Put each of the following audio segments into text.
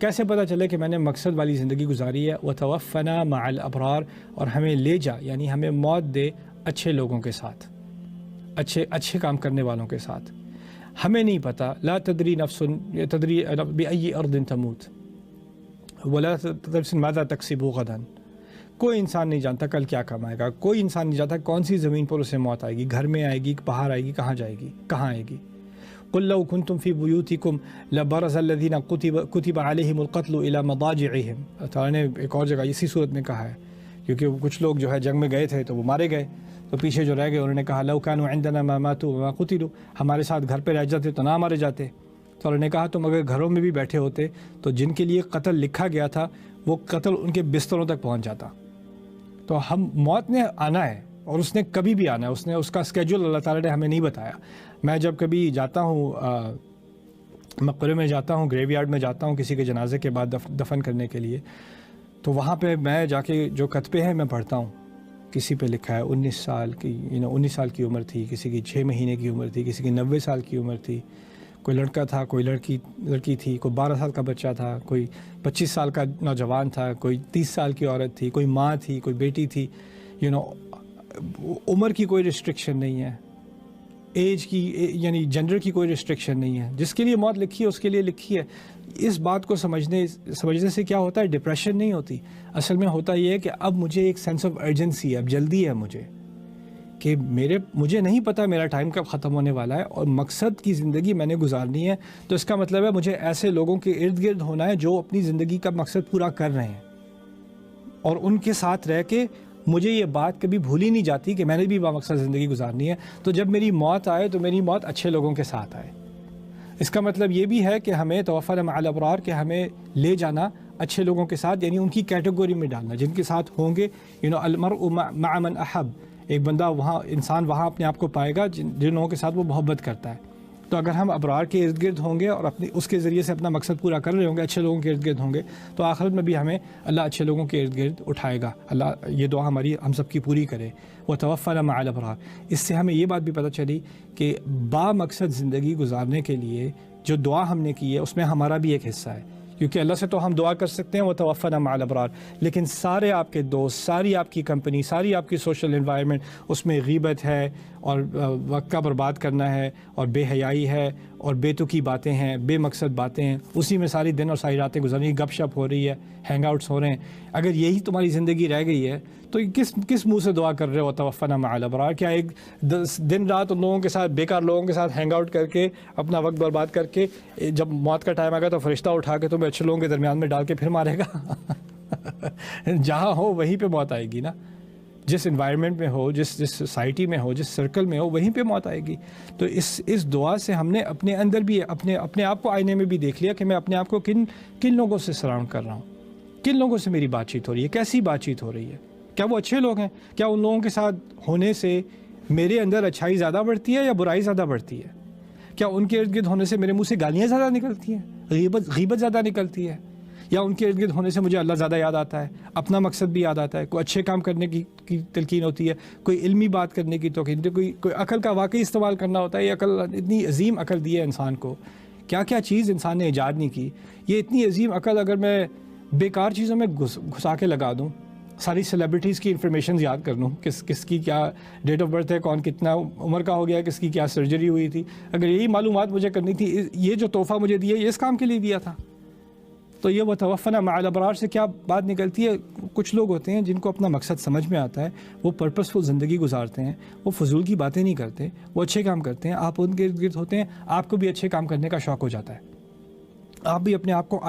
کیسے پتہ چلے کہ میں نے مقصد والی زندگی گزاری ہے؟ وتوفنا مع الابرار، اور ہمیں لے جا یعنی ہمیں موت دے اچھے لوگوں کے ساتھ، اچھے کام کرنے والوں کے ساتھ۔ ہمیں نہیں پتہ، لا تدری نفس تدری بأي ارض تموت ولا تدری نفس ماذا تکسب غدا، کوئی انسان نہیں جانتا کل کیا کمائے گا، کوئی انسان نہیں جانتا کون سی زمین پر اسے موت آئے گی، گھر میں آئے گی، باہر آئے گی، کہاں جائے گی، کہاں آئے گی۔ قل لو كنتم في بيوتكم لبرز الذين كتب عليهم القتل الى مضاجعهم، تعالیٰ نے ایک اور جگہ اسی صورت میں کہا ہے، کیونکہ کچھ لوگ جو ہے جنگ میں گئے تھے تو وہ مارے گئے، تو پیچھے جو رہ گئے انہوں نے کہا لو كانوا عندنا ما ماتوا وما قتلوا، ہمارے ساتھ گھر پہ رہ جاتے تو نہ مارے جاتے۔ تو انہوں نے کہا تم اگر گھروں میں بھی بیٹھے ہوتے تو جن کے لیے قتل لکھا گیا تھا وہ قتل ان کے بستروں تک پہنچ جاتا۔ تو ہم موت نے آنا ہے اور اس نے کبھی بھی آنا ہے، اس کا اسکیجول اللہ تعالیٰ نے ہمیں نہیں بتایا۔ میں جب کبھی جاتا ہوں مقبرے میں جاتا ہوں، گریو یارڈ میں جاتا ہوں کسی کے جنازے کے بعد دفن کرنے کے لیے، تو وہاں پہ میں جا کے جو کتبے ہیں میں پڑھتا ہوں، کسی پہ لکھا ہے 19 سال کی 19 سال کی عمر تھی، کسی کی 6 مہینے کی عمر تھی، کسی کی 90 سال کی عمر تھی، کوئی لڑکا تھا، کوئی لڑکی تھی، کوئی 12 سال کا بچہ تھا، کوئی 25 سال کا نوجوان تھا، کوئی 30 سال کی عورت تھی، کوئی ماں تھی، کوئی بیٹی تھی۔ عمر کی کوئی ریسٹرکشن نہیں ہے، ایج کی یعنی جنڈر کی کوئی ریسٹرکشن نہیں ہے، جس کے لیے موت لکھی ہے اس کے لیے لکھی ہے۔ اس بات کو سمجھنے سے کیا ہوتا ہے، ڈپریشن نہیں ہوتی، اصل میں ہوتا یہ ہے کہ اب مجھے ایک سینس آف ارجنسی ہے، اب جلدی ہے مجھے کہ مجھے نہیں پتہ میرا ٹائم کب ختم ہونے والا ہے اور مقصد کی زندگی میں نے گزارنی ہے، تو اس کا مطلب ہے مجھے ایسے لوگوں کے ارد گرد ہونا ہے جو اپنی زندگی کا مقصد پورا کر رہے ہیں، اور ان کے ساتھ رہ کے مجھے یہ بات کبھی بھولی نہیں جاتی کہ میں نے بھی بامقصد زندگی گزارنی ہے۔ تو جب میری موت آئے تو میری موت اچھے لوگوں کے ساتھ آئے۔ اس کا مطلب یہ بھی ہے کہ ہمیں توفنا مع الابرار کہ ہمیں لے جانا اچھے لوگوں کے ساتھ، یعنی ان کی کیٹیگری میں ڈالنا جن کے ساتھ ہوں گے۔ المرء مع من احب، ایک بندہ وہاں انسان وہاں اپنے آپ کو پائے گا جن لوگوں کے ساتھ وہ محبت کرتا ہے۔ تو اگر ہم ابرار کے ارد گرد ہوں گے اور اس کے ذریعے سے اپنا مقصد پورا کر رہے ہوں گے، اچھے لوگوں کے ارد گرد ہوں گے، تو آخرت میں بھی ہمیں اللہ اچھے لوگوں کے ارد گرد اٹھائے گا۔ اللہ یہ دعا ہم سب کی پوری کرے۔ وتوفنا مع الابرار، اس سے ہمیں یہ بات بھی پتہ چلی کہ با مقصد زندگی گزارنے کے لیے جو دعا ہم نے کی ہے اس میں ہمارا بھی ایک حصہ ہے، کیونکہ اللہ سے تو ہم دعا کر سکتے ہیں وتوفنا مع الابرار، لیکن سارے آپ کے دوست، ساری آپ کی کمپنی، ساری آپ کی سوشل انوائرمنٹ، اس میں غیبت ہے اور وقت کا برباد کرنا ہے اور بے حیائی ہے اور بے تکی باتیں ہیں، بے مقصد باتیں ہیں، اسی میں ساری دن اور ساری راتیں گزرنی، گپ شپ ہو رہی ہے، ہینگ آؤٹس ہو رہے ہیں۔ اگر یہی تمہاری زندگی رہ گئی ہے تو کس منہ سے دعا کر رہے ہو توفنا مع الابرار؟ کیا ایک دن رات ان لوگوں کے ساتھ، بیکار لوگوں کے ساتھ ہینگ آؤٹ کر کے اپنا وقت برباد کر کے جب موت کا ٹائم آ گا تو فرشتہ اٹھا کے تمہیں اچھے لوگوں کے درمیان میں ڈال کے پھر مارے گا؟ جہاں ہو وہیں پہ موت آئے گی نا، جس انوائرمنٹ میں ہو، جس سوسائٹی میں ہو، جس سرکل میں ہو، وہیں پہ موت آئے گی۔ تو اس دعا سے ہم نے اپنے اندر بھی اپنے آپ کو آئینے میں بھی دیکھ لیا کہ میں اپنے آپ کو کن لوگوں سے سراؤنڈ کر رہا ہوں، کن لوگوں سے میری بات چیت ہو رہی ہے، کیسی بات چیت ہو رہی ہے، کیا وہ اچھے لوگ ہیں؟ کیا ان لوگوں کے ساتھ ہونے سے میرے اندر اچھائی زیادہ بڑھتی ہے یا برائی زیادہ بڑھتی ہے؟ کیا ان کے ارد گرد ہونے سے میرے منہ سے گالیاں زیادہ نکلتی ہیں، غیبت زیادہ نکلتی ہے، یا ان کے ارد گرد ہونے سے مجھے اللہ زیادہ یاد آتا ہے، اپنا مقصد بھی یاد آتا ہے، کوئی اچھے کام کرنے کی تلقین ہوتی ہے، کوئی علمی بات کرنے کی توقین، کوئی عقل کا واقعی استعمال کرنا ہوتا ہے۔ یہ عقل اتنی عظیم عقل دی ہے انسان کو، کیا چیز انسان نے ایجاد نہیں کی، یہ اتنی عظیم عقل اگر میں بیکار چیزوں میں گھسا کے لگا دوں، ساری سیلیبریٹیز کی انفارمیشن یاد کر لوں، کس کی کیا ڈیٹ آف برتھ ہے، کون کتنا عمر کا ہو گیا، کس کی کیا سرجری ہوئی تھی، اگر یہی معلومات مجھے کرنی تھی، یہ جو تحفہ مجھے دیا یہ اس کام کے لیے دیا تھا۔ تو یہ وتوفنا مع الابرار سے کیا بات نکلتی ہے؟ کچھ لوگ ہوتے ہیں جن کو اپنا مقصد سمجھ میں آتا ہے، وہ پرپسفل زندگی گزارتے ہیں، وہ فضول کی باتیں نہیں کرتے، وہ اچھے کام کرتے ہیں، آپ ان کے ارد گرد ہوتے ہیں، آپ کو بھی اچھے کام کرنے کا شوق ہو جاتا ہے، آپ بھی اپنے آپ کو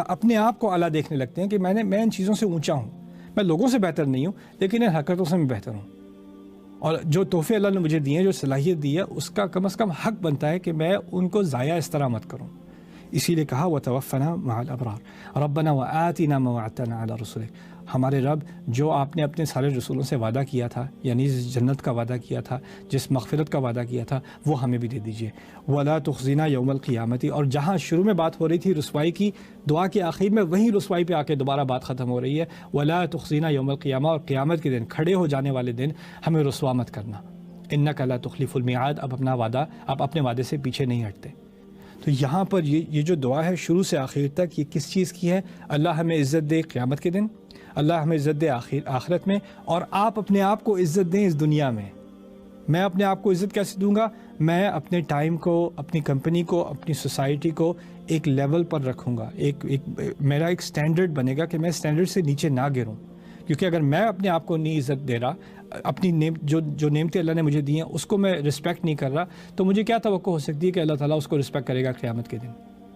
اپنے آپ کو اعلیٰ دیکھنے لگتے ہیں کہ میں ان چیزوں سے اونچا ہوں، میں لوگوں سے بہتر نہیں ہوں لیکن ان حرکتوں سے میں بہتر ہوں، اور جو تحفے اللہ نے مجھے دیے ہیں، جو صلاحیت دی ہے، اس کا کم از کم حق بنتا ہے کہ میں ان کو ضائع اس طرح مت کروں۔ اسی لیے کہا وتوفنا مع الابرار ربنا وآتنا ما وعدتنا علی رسلک، ہمارے رب جو آپ نے اپنے سارے رسولوں سے وعدہ کیا تھا، یعنی جس جنت کا وعدہ کیا تھا، جس مغفرت کا وعدہ کیا تھا، وہ ہمیں بھی دے دیجیے۔ ولا تخزنا یوم القیامت، اور جہاں شروع میں بات ہو رہی تھی رسوائی کی، دعا کے آخر میں وہیں رسوائی پہ آ کے دوبارہ بات ختم ہو رہی ہے۔ ولا تخزنا یوم القیامہ، اور قیامت کے دن، کھڑے ہو جانے والے دن ہمیں رسوا مت کرنا۔ انک لا تخلف المیعاد، اب اپنے وعدے سے پیچھے نہیں ہٹتے۔ تو یہاں پر یہ جو دعا ہے شروع سے آخر تک، یہ کس چیز کی ہے؟ اللہ ہمیں عزت دے قیامت کے دن، اللہ ہمیں عزت دے آخرت میں، اور آپ اپنے آپ کو عزت دیں اس دنیا میں۔ میں اپنے آپ کو عزت کیسے دوں گا؟ میں اپنے ٹائم کو، اپنی کمپنی کو، اپنی سوسائٹی کو ایک لیول پر رکھوں گا، میرا ایک سٹینڈرڈ بنے گا کہ میں سٹینڈرڈ سے نیچے نہ گروں، کیونکہ اگر میں اپنے آپ کو نہیں عزت دے رہا، اپنی جو نعمتیں اللہ نے مجھے دی ہیں اس کو میں رسپیکٹ نہیں کر رہا، تو مجھے کیا توقع ہو سکتی ہے کہ اللہ تعالیٰ اس کو رسپیکٹ کرے گا قیامت کے دن؟